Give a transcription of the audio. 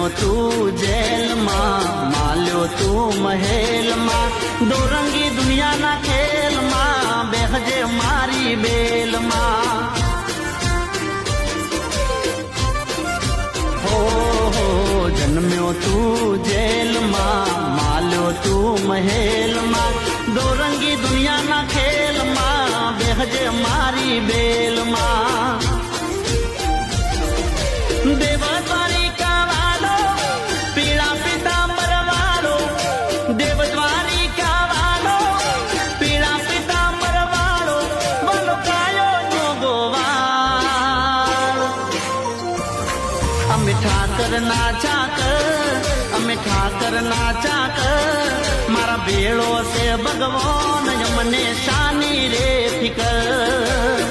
જન્મ્યો તું જેલમાં, માલ્યો તું મહેલમાં, દોરંગી દુનિયાના ખેલમાં, બેહજે મારી બેલમાં. હો જન્મ્યો તું જેલમાં, માલ્યો તું મહેલમાં, દોરંગી દુનિયાના ખેલમાં, બેહજે મારી બેલમાં. દેવ દ્વારિકા વાળો, પીળા પિતાંબર વાળો, દેવ દ્વારિકા વાળો, પીળા પિતાંબર વાળો, વલકાયો જોગોવાળ. અમે ઠાકર ના ચાકર, અમે ઠાકર ના ચાકર, મારા ભેળો છે ભગવાન, મને શાની રે ફિકર.